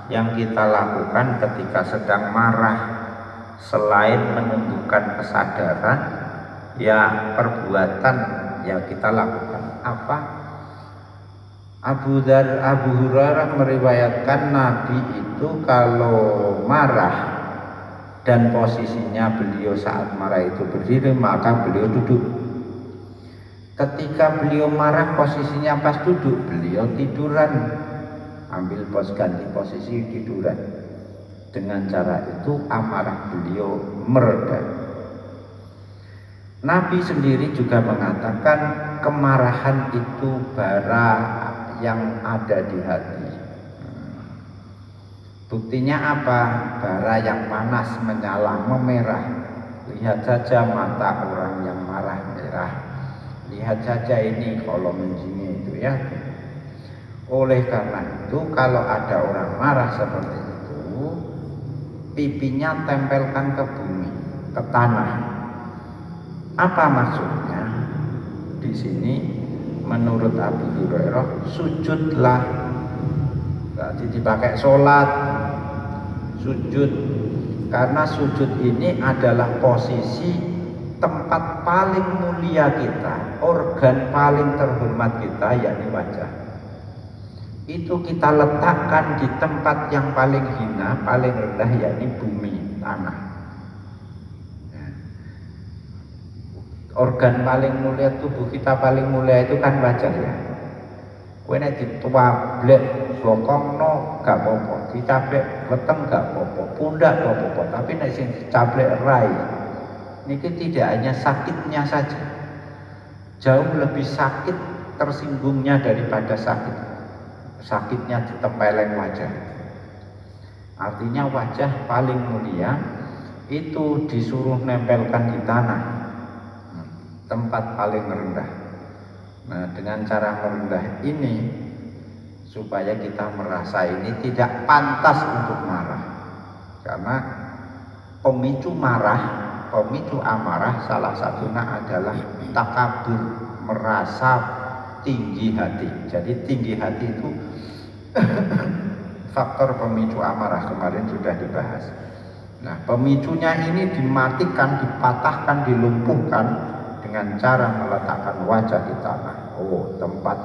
yang kita lakukan ketika sedang marah selain menunjukkan kesadaran, ya perbuatan yang kita lakukan apa? Abu Hurairah meriwayatkan Nabi itu kalau marah dan posisinya beliau saat marah itu berdiri, maka beliau duduk. Ketika beliau marah posisinya pas duduk, beliau tiduran, ambil ganti posisi tiduran. Dengan cara itu amarah beliau mereda. Nabi sendiri juga mengatakan kemarahan itu bara yang ada di hati. Buktinya apa? Bara yang panas menyala memerah. Lihat saja mata orang yang marah merah. Lihat saja ini kalau menjinnya itu ya. Oleh karena itu kalau ada orang marah seperti itu, pipinya tempelkan ke bumi, ke tanah. Apa maksudnya? Di sini menurut Abu Hurairah sujudlah. Berarti dipakai sholat, sujud, karena sujud ini adalah posisi tempat paling mulia kita, organ paling terhormat kita, yakni wajah. Itu kita letakkan di tempat yang paling hina, paling rendah, yakni bumi, tanah. Organ paling mulia, tubuh kita paling mulia itu kan wajah ya. Kowe nek dituablek bokongno gak apa-apa, dicaplek weteng gak apa-apa, pundak gak apa-apa, tapi nek sing dicaplek rai niki tidak hanya sakitnya saja, jauh lebih sakit tersinggungnya daripada sakitnya ditempeleng wajah. Artinya wajah paling mulia itu disuruh nempelkan di tanah, tempat paling rendah. Nah, dengan cara merendah ini supaya kita merasa ini tidak pantas untuk marah. Karena pemicu amarah salah satunya adalah takabur, merasa tinggi hati. Jadi tinggi hati itu faktor pemicu amarah, kemarin sudah dibahas. Nah, pemicunya ini dimatikan, dipatahkan, dilumpuhkan dengan cara meletakkan wajah di tanah. Oh, tempat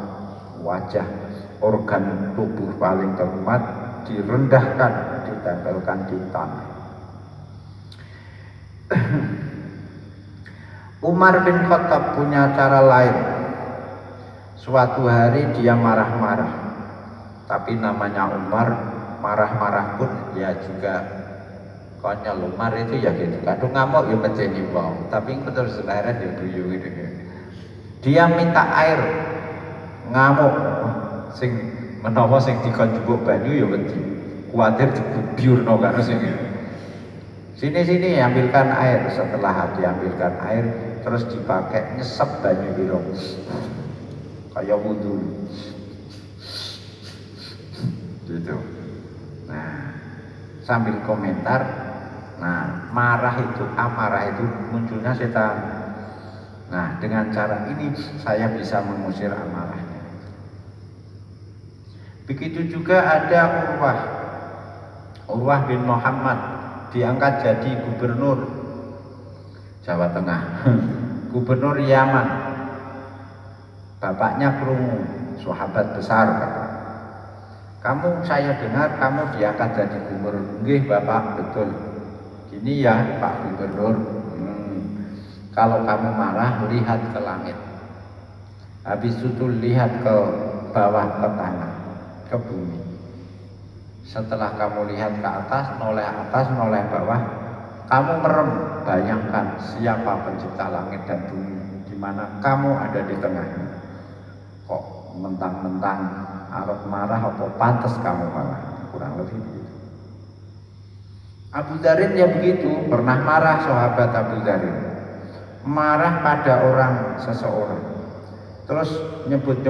wajah, organ tubuh paling terhormat direndahkan, ditempelkan di tanah. Umar bin Khattab punya cara lain. Suatu hari dia marah-marah, tapi namanya Umar, marah-marah pun ya juga konyol. Umar itu ya gitu, kadang ngamuk ya menceni wong, tapi engko terus leren ya guyu gitu. Dia minta air, ngamuk, sing menawa sing dikon njupuk banyu ya wedi, kuwatir dibiurno karo sing sini ambilkan air. Setelah diambilkan air terus dipakai nyesep banyu biro kayak wudhu gitu. Nah, sambil komentar, nah amarah itu munculnya setan. Nah, dengan cara ini saya bisa mengusir amarahnya. Begitu juga ada Urwah bin Muhammad, diangkat jadi gubernur Jawa Tengah, gubernur Yaman. Bapaknya krungu, sahabat besar kata, saya dengar kamu diangkat jadi gubernur. Nggih Bapak, betul. Gini ya Pak Gubernur, kalau kamu marah lihat ke langit, habis itu lihat ke bawah, ke tanah, ke bumi. Setelah kamu lihat ke atas, noleh bawah, kamu merem, bayangkan siapa pencipta langit dan bumi, di mana kamu ada di tengahnya. Kok mentang-mentang arep marah, apa pantas kamu marah? Kurang lebih begitu. Abu Dharin ya begitu, pernah marah sahabat Abu Dharin, marah pada seseorang, terus nyebut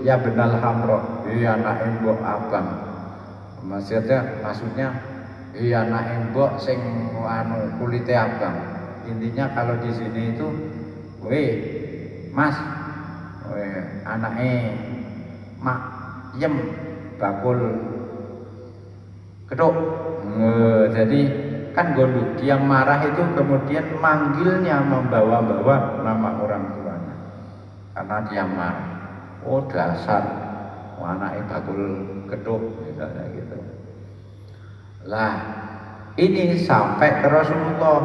ya benal hamro, iya anak embok abang, maksudnya iya anak embok sing kulite abang. Intinya kalau di sini itu, mas, anake mak yem bakul Kedok. Jadi kan golu, dia marah itu kemudian manggilnya membawa-bawa nama orang tuanya karena dia marah. Oh dasar anaknya bakul kedok misalnya gitu. Lah ini sampai ke Rasulullah,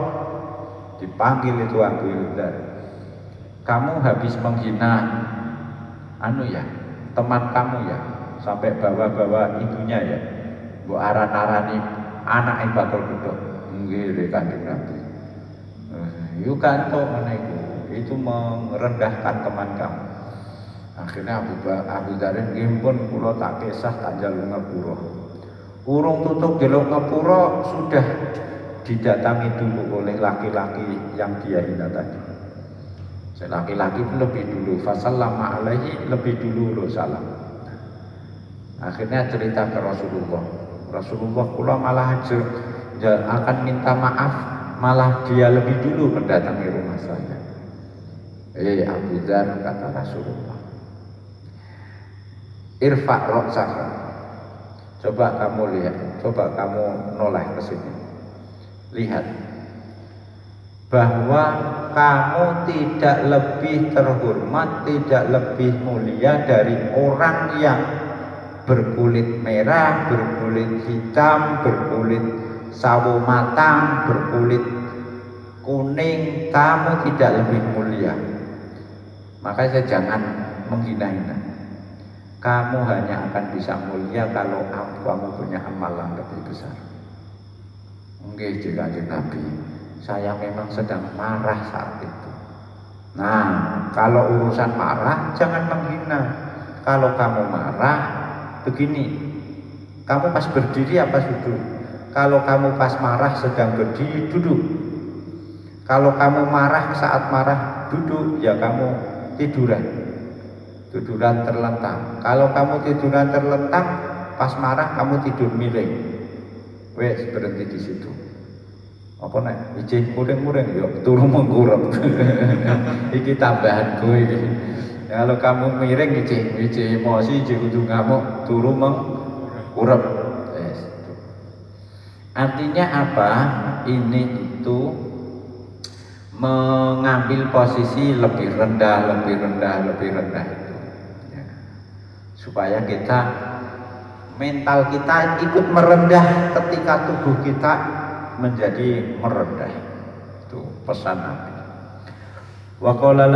dipanggil itu Abu Hurairah, kamu habis menghina teman kamu ya, sampai bawa-bawa ibunya ya, bu aran-arani anak bakal gedok, nggih Kanjeng Nabi. Yuk kanto itu merendahkan teman kamu. Akhirnya Abu Dharin pun kula tak kisah tak jaluk ngapura. Urung tutup jaluk ngapura sudah didatangi dulu oleh laki-laki yang dia hina tadi. Laki-laki itu lebih dulu, fasallama alaihi, lebih dulu salam. Akhirnya cerita ke Rasulullah. Rasulullah kula malah akan minta maaf, malah dia lebih dulu mendatangi rumah saya. Abu Dzar, kata Rasulullah, irfa roksaka, coba kamu lihat, coba kamu noleh ke sini, lihat bahwa kamu tidak lebih terhormat, tidak lebih mulia dari orang yang berkulit merah, berkulit hitam, berkulit sawo matang, berkulit kuning. Kamu tidak lebih mulia. Makanya jangan menghina-hina. Kamu hanya akan bisa mulia kalau kamu punya amalan lebih besar. Nggih, Kanjeng Nabi, saya memang sedang marah saat itu. Nah, kalau urusan marah jangan menghina. Kalau kamu marah begini, kamu pas berdiri apa duduk? Kalau kamu pas marah sedang berdiri, duduk. Kalau kamu marah saat marah duduk, ya kamu tiduran terlentang. Kalau kamu tiduran terlentang, pas marah kamu tidur miring. Wes berhenti di situ. Apa nek ijih muring-muring ya turu mengkurep. Iki tambahan gue iki. Kalau kamu miring ijih emosi, ijih kudu ngamuk, turu mengkurep. Yes. Artinya apa? Ini itu mengambil posisi lebih rendah itu ya. Supaya kita, mental kita ikut merendah ketika tubuh kita menjadi merendah. Itu pesan Nabi. Wa qala